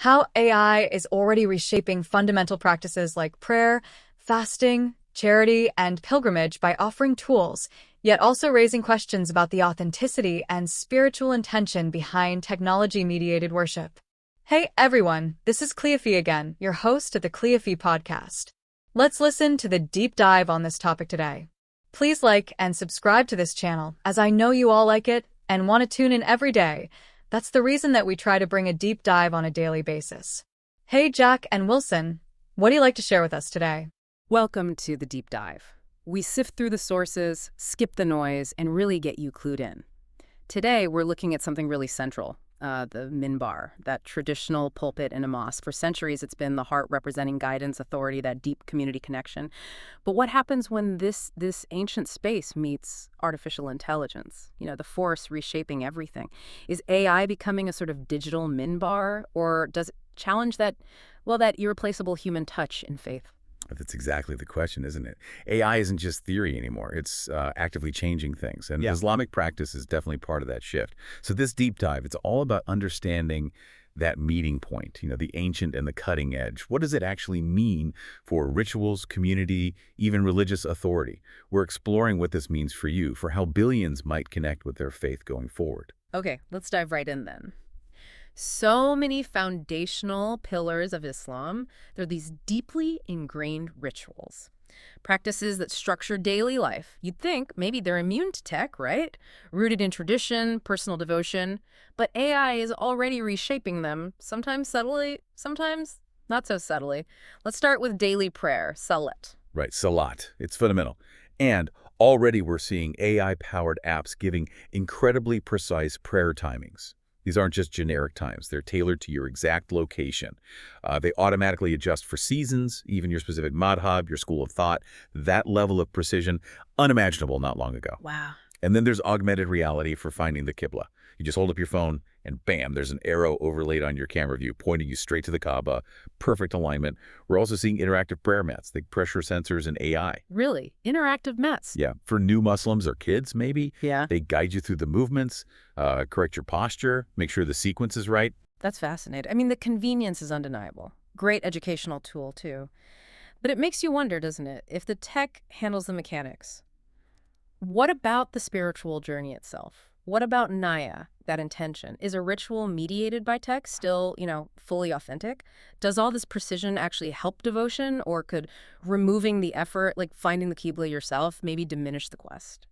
how AI is already reshaping fundamental practices like prayer, fasting, charity, and pilgrimage by offering tools, yet also raising questions about the authenticity and spiritual intention behind technology-mediated worship. Hey everyone, this is Cleofie again, your host of the Cleofie podcast. Let's listen to the deep dive on this topic today. Please like and subscribe to this channel, as I know you all like it and want to tune in every day. That's the reason that we try to bring a deep dive on a daily basis. Hey Jack and Wilson, what do you like to share with us today? Welcome to the deep dive. We sift through the sources, skip the noise, and really get you clued in. Today, we're looking at something really central, the Minbar, that traditional pulpit in a mosque. For centuries, it's been the heart representing guidance, authority, that deep community connection. But what happens when this ancient space meets artificial intelligence? You know, the force reshaping everything. Is AI becoming a sort of digital Minbar, or does it challenge that irreplaceable human touch in faith? That's exactly the question, isn't it? AI isn't just theory anymore. It's actively changing things. And Islamic practice is definitely part of that shift. So this deep dive, it's all about understanding that meeting point, the ancient and the cutting edge. What does it actually mean for rituals, community, even religious authority? We're exploring what this means for you, for how billions might connect with their faith going forward. Okay, let's dive right in then. So many foundational pillars of Islam. They're these deeply ingrained rituals, practices that structure daily life. You'd think maybe they're immune to tech, right? Rooted in tradition, personal devotion. But AI is already reshaping them, sometimes subtly, sometimes not so subtly. Let's start with daily prayer, salat. Right, salat. It's fundamental. And already we're seeing AI-powered apps giving incredibly precise prayer timings. These aren't just generic times. They're tailored to your exact location. They automatically adjust for seasons, even your specific madhab, your school of thought. That level of precision, unimaginable not long ago. Wow. And then there's augmented reality for finding the Qibla. You just hold up your phone and bam, there's an arrow overlaid on your camera view pointing you straight to the Kaaba. Perfect alignment. We're also seeing interactive prayer mats, the pressure sensors and AI. Really? Interactive mats? Yeah. For new Muslims or kids, maybe. Yeah. They guide you through the movements, correct your posture, make sure the sequence is right. That's fascinating. I mean, the convenience is undeniable. Great educational tool, too. But it makes you wonder, doesn't it? If the tech handles the mechanics, what about the spiritual journey itself? What about Naya, that intention? Is a ritual mediated by tech still, fully authentic? Does all this precision actually help devotion, or could removing the effort, like finding the Qibla yourself, maybe diminish the quest?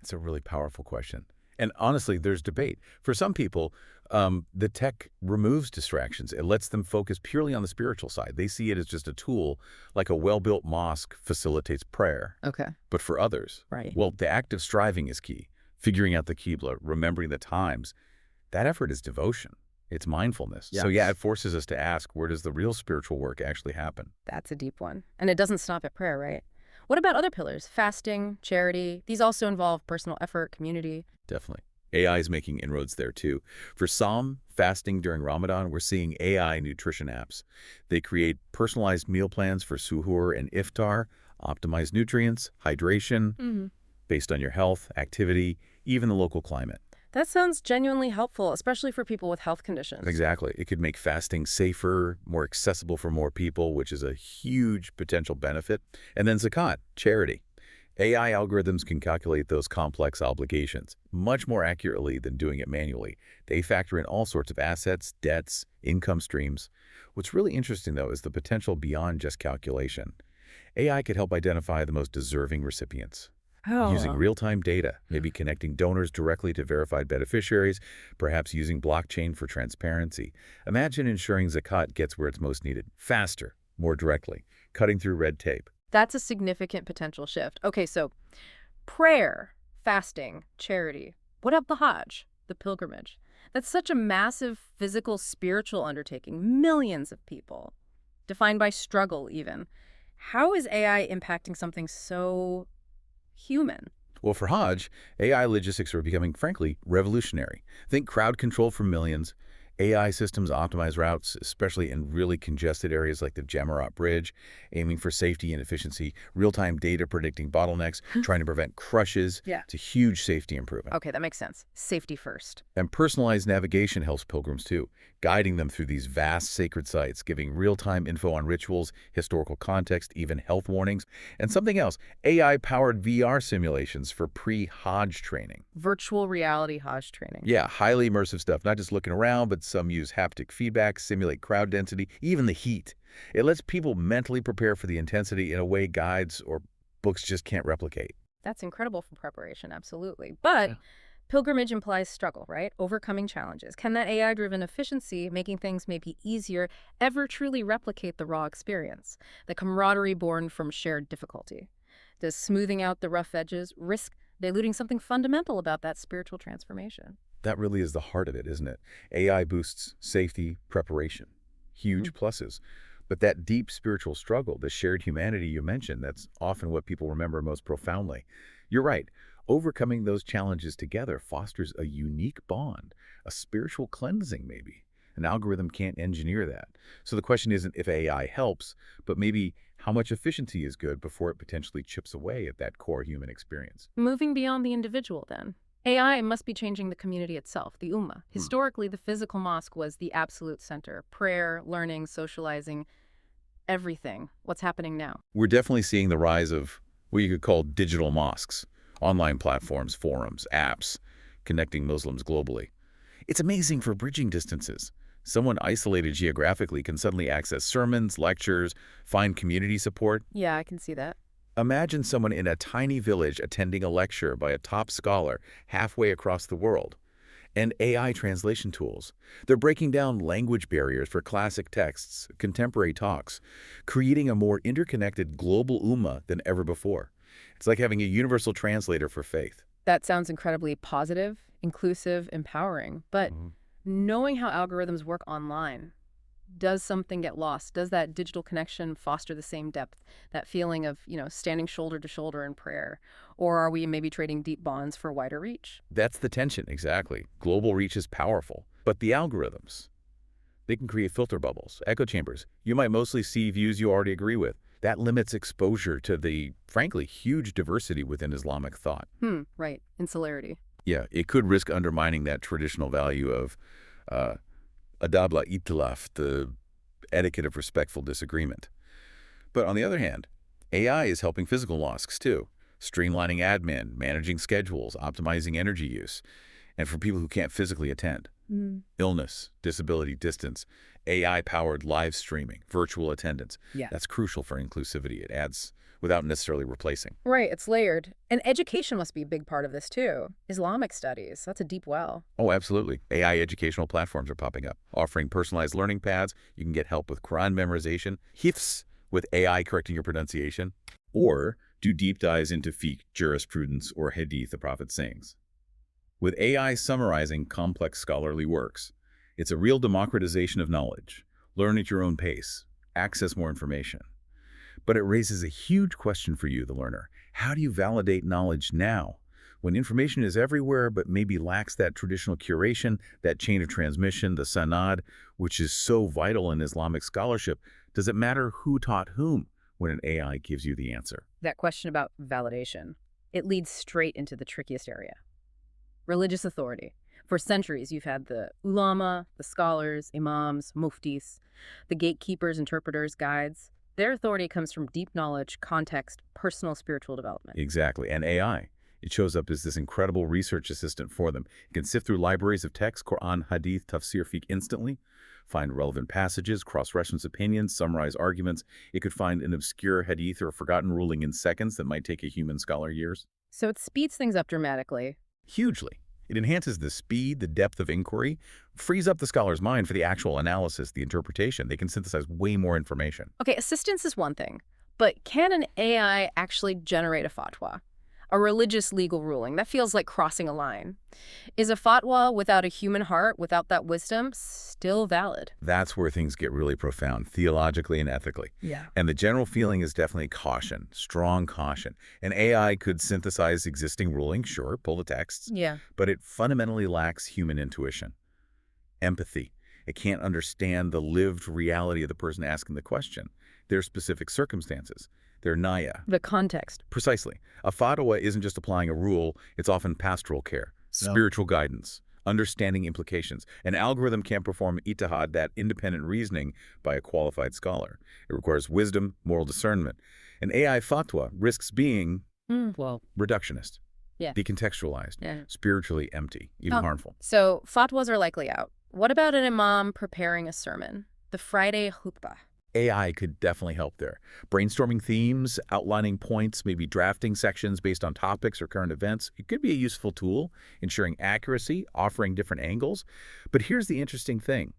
It's a really powerful question. And honestly, there's debate. For some people, the tech removes distractions. It lets them focus purely on the spiritual side. They see it as just a tool, like a well-built mosque facilitates prayer. Okay. But for others, right. Well, the act of striving is key. Figuring out the Qibla, remembering the times, that effort is devotion. It's mindfulness. Yes. So it forces us to ask, where does the real spiritual work actually happen? That's a deep one. And it doesn't stop at prayer, right? What about other pillars? Fasting, charity. These also involve personal effort, community. Definitely. AI is making inroads there too. For Psalm, fasting during Ramadan, we're seeing AI nutrition apps. They create personalized meal plans for suhoor and iftar, optimize nutrients, hydration, based on your health, activity, even the local climate. That sounds genuinely helpful, especially for people with health conditions. Exactly. It could make fasting safer, more accessible for more people, which is a huge potential benefit. And then zakat, charity. AI algorithms can calculate those complex obligations much more accurately than doing it manually. They factor in all sorts of assets, debts, income streams. What's really interesting, though, is the potential beyond just calculation. AI could help identify the most deserving recipients. Using real-time data, maybe connecting donors directly to verified beneficiaries, perhaps using blockchain for transparency. Imagine ensuring zakat gets where it's most needed, faster, more directly, cutting through red tape. That's a significant potential shift. Okay, so prayer, fasting, charity. What about the Hajj, the pilgrimage? That's such a massive physical, spiritual undertaking. Millions of people, defined by struggle even. How is AI impacting something so human? Well, for Hajj, AI logistics are becoming, frankly, revolutionary. Think crowd control for millions, AI systems optimize routes, especially in really congested areas like the Jamarat Bridge, aiming for safety and efficiency, real-time data predicting bottlenecks, trying to prevent crushes. Yeah. It's a huge safety improvement. Okay, that makes sense. Safety first. And personalized navigation helps pilgrims too, guiding them through these vast sacred sites, giving real-time info on rituals, historical context, even health warnings. And something else, AI-powered VR simulations for pre-Hajj training. Virtual reality Hajj training. Yeah, highly immersive stuff, not just looking around, but some use haptic feedback, simulate crowd density, even the heat. It lets people mentally prepare for the intensity in a way guides or books just can't replicate. That's incredible for preparation, absolutely. But pilgrimage implies struggle, right? Overcoming challenges. Can that AI-driven efficiency, making things maybe easier, ever truly replicate the raw experience? The camaraderie born from shared difficulty? Does smoothing out the rough edges risk diluting something fundamental about that spiritual transformation? That really is the heart of it, isn't it? AI boosts safety, preparation. Huge pluses. But that deep spiritual struggle, the shared humanity you mentioned, that's often what people remember most profoundly. You're right. Overcoming those challenges together fosters a unique bond, a spiritual cleansing maybe. An algorithm can't engineer that. So the question isn't if AI helps, but maybe how much efficiency is good before it potentially chips away at that core human experience. Moving beyond the individual, then. AI must be changing the community itself, the ummah. Historically, the physical mosque was the absolute center. Prayer, learning, socializing, everything. What's happening now? We're definitely seeing the rise of what you could call digital mosques, online platforms, forums, apps, connecting Muslims globally. It's amazing for bridging distances. Someone isolated geographically can suddenly access sermons, lectures, find community support. Yeah, I can see that. Imagine someone in a tiny village attending a lecture by a top scholar halfway across the world. And AI translation tools. They're breaking down language barriers for classic texts, contemporary talks, creating a more interconnected global ummah than ever before. It's like having a universal translator for faith. That sounds incredibly positive, inclusive, empowering. But knowing how algorithms work online, does something get lost? Does that digital connection foster the same depth, that feeling of, standing shoulder to shoulder in prayer? Or are we maybe trading deep bonds for wider reach? That's the tension, exactly. Global reach is powerful. But the algorithms, they can create filter bubbles, echo chambers. You might mostly see views you already agree with. That limits exposure to the, frankly, huge diversity within Islamic thought. Right. Insularity. Yeah, it could risk undermining that traditional value of adab la itilaf, the etiquette of respectful disagreement. But on the other hand, AI is helping physical mosques too, streamlining admin, managing schedules, optimizing energy use, and for people who can't physically attend. Illness, disability, distance, AI-powered live streaming, virtual attendance. Yeah. That's crucial for inclusivity. It adds without necessarily replacing. Right, it's layered. And education must be a big part of this too. Islamic studies, that's a deep well. Oh, absolutely. AI educational platforms are popping up, offering personalized learning paths. You can get help with Quran memorization, hifz with AI correcting your pronunciation, or do deep dives into fiqh, jurisprudence, or hadith the Prophet sayings. With AI summarizing complex scholarly works, it's a real democratization of knowledge. Learn at your own pace, access more information. But it raises a huge question for you, the learner. How do you validate knowledge now, when information is everywhere but maybe lacks that traditional curation, that chain of transmission, the sanad, which is so vital in Islamic scholarship? Does it matter who taught whom when an AI gives you the answer? That question about validation, it leads straight into the trickiest area. Religious authority. For centuries, you've had the ulama, the scholars, imams, muftis, the gatekeepers, interpreters, guides. Their authority comes from deep knowledge, context, personal spiritual development. Exactly. And AI, it shows up as this incredible research assistant for them. It can sift through libraries of text, Quran, Hadith, Tafsir, Fiqh instantly, find relevant passages, cross-reference opinions, summarize arguments. It could find an obscure Hadith or a forgotten ruling in seconds that might take a human scholar years. So it speeds things up dramatically. Hugely. It enhances the speed, the depth of inquiry, frees up the scholar's mind for the actual analysis, the interpretation. They can synthesize way more information. Okay, assistance is one thing, but can an AI actually generate a fatwa? A religious legal ruling? That feels like crossing a line. Is a fatwa without a human heart, without that wisdom, still valid? That's where things get really profound, theologically and ethically. Yeah. And the general feeling is definitely caution, strong caution. An AI could synthesize existing rulings, sure, pull the texts, Yeah. but it fundamentally lacks human intuition, empathy. It can't understand the lived reality of the person asking the question, their specific circumstances, their naya. The context. Precisely. A fatwa isn't just applying a rule, it's often pastoral care, spiritual guidance, understanding implications. An algorithm can't perform ijtihad, that independent reasoning, by a qualified scholar. It requires wisdom, moral discernment. An AI fatwa risks being reductionist, decontextualized, spiritually empty, even harmful. So fatwas are likely out. What about an imam preparing a sermon? The Friday khutbah. AI could definitely help there. Brainstorming themes, outlining points, maybe drafting sections based on topics or current events. It could be a useful tool, ensuring accuracy, offering different angles. But here's the interesting thing.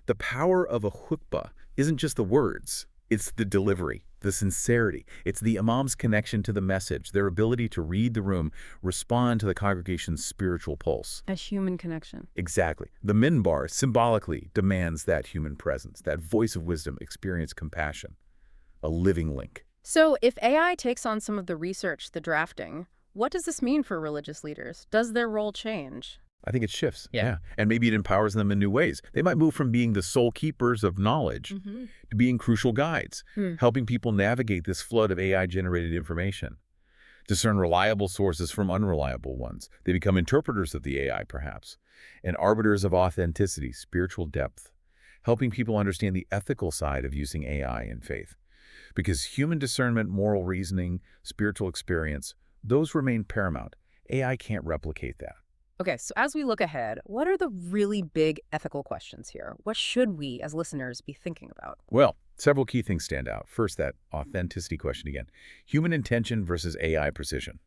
The power of a khutbah isn't just the words. It's the delivery, the sincerity. It's the imam's connection to the message, their ability to read the room, respond to the congregation's spiritual pulse. A human connection. Exactly. The minbar symbolically demands that human presence, that voice of wisdom, experience, compassion, a living link. So if AI takes on some of the research, the drafting, what does this mean for religious leaders? Does their role change? I think it shifts. Yeah. And maybe it empowers them in new ways. They might move from being the sole keepers of knowledge to being crucial guides, helping people navigate this flood of AI-generated information, discern reliable sources from unreliable ones. They become interpreters of the AI, perhaps, and arbiters of authenticity, spiritual depth, helping people understand the ethical side of using AI in faith. Because human discernment, moral reasoning, spiritual experience, those remain paramount. AI can't replicate that. Okay, so as we look ahead, what are the really big ethical questions here? What should we, as listeners, be thinking about? Well, several key things stand out. First, that authenticity question again. Human intention versus AI precision.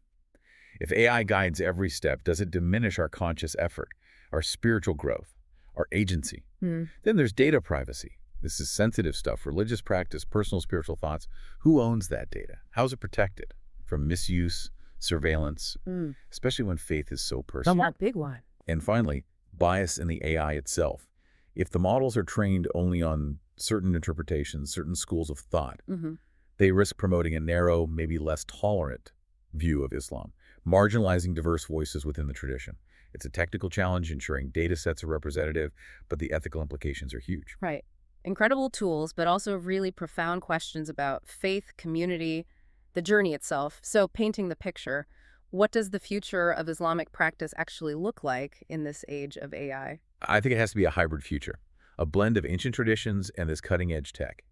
If AI guides every step, does it diminish our conscious effort, our spiritual growth, our agency? Then there's data privacy. This is sensitive stuff, religious practice, personal spiritual thoughts. Who owns that data? How is it protected from misuse, surveillance, especially when faith is so personal? That's a big one. And finally, bias in the AI itself. If the models are trained only on certain interpretations, certain schools of thought, they risk promoting a narrow, maybe less tolerant view of Islam, marginalizing diverse voices within the tradition. It's a technical challenge, ensuring data sets are representative, but the ethical implications are huge. Right. Incredible tools, but also really profound questions about faith, community, the journey itself. So painting the picture, what does the future of Islamic practice actually look like in this age of AI? I think it has to be a hybrid future, a blend of ancient traditions and this cutting-edge tech.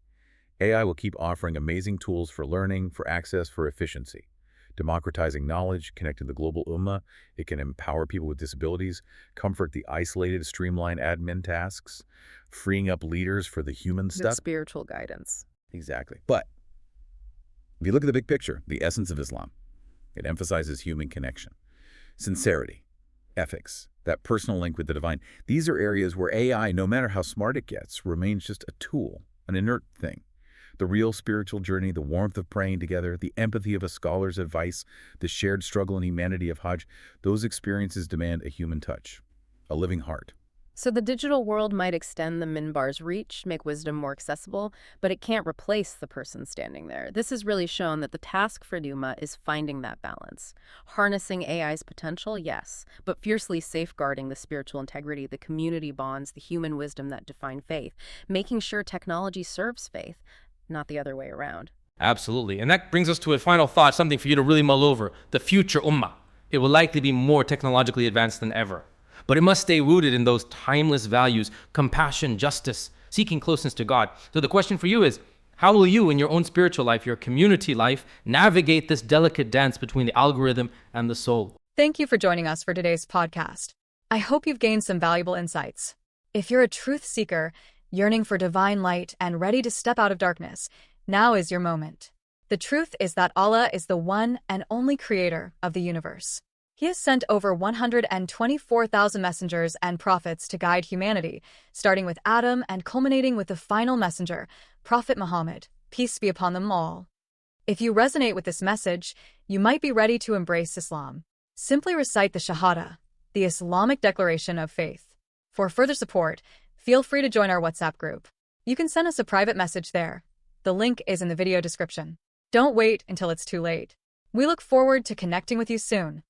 AI will keep offering amazing tools for learning, for access, for efficiency. Democratizing knowledge, connecting the global ummah. It can empower people with disabilities, comfort the isolated, streamline admin tasks, freeing up leaders for the human stuff. The spiritual guidance. Exactly. But if you look at the big picture, the essence of Islam, it emphasizes human connection, sincerity, ethics, that personal link with the divine. These are areas where AI, no matter how smart it gets, remains just a tool, an inert thing. The real spiritual journey, the warmth of praying together, the empathy of a scholar's advice, the shared struggle and humanity of Hajj, those experiences demand a human touch, a living heart. So the digital world might extend the minbar's reach, make wisdom more accessible, but it can't replace the person standing there. This has really shown that the task for Ummah is finding that balance. Harnessing AI's potential, yes, but fiercely safeguarding the spiritual integrity, the community bonds, the human wisdom that define faith, making sure technology serves faith, not the other way around. Absolutely. And that brings us to a final thought, something for you to really mull over. The future Ummah. It will likely be more technologically advanced than ever. But it must stay rooted in those timeless values, compassion, justice, seeking closeness to God. So the question for you is, how will you in your own spiritual life, your community life, navigate this delicate dance between the algorithm and the soul? Thank you for joining us for today's podcast. I hope you've gained some valuable insights. If you're a truth seeker, yearning for divine light and ready to step out of darkness, now is your moment. The truth is that Allah is the one and only creator of the universe. He has sent over 124,000 messengers and prophets to guide humanity, starting with Adam and culminating with the final messenger, Prophet Muhammad, peace be upon them all. If you resonate with this message, you might be ready to embrace Islam. Simply recite the Shahada, the Islamic declaration of faith. For further support, feel free to join our WhatsApp group. You can send us a private message there. The link is in the video description. Don't wait until it's too late. We look forward to connecting with you soon.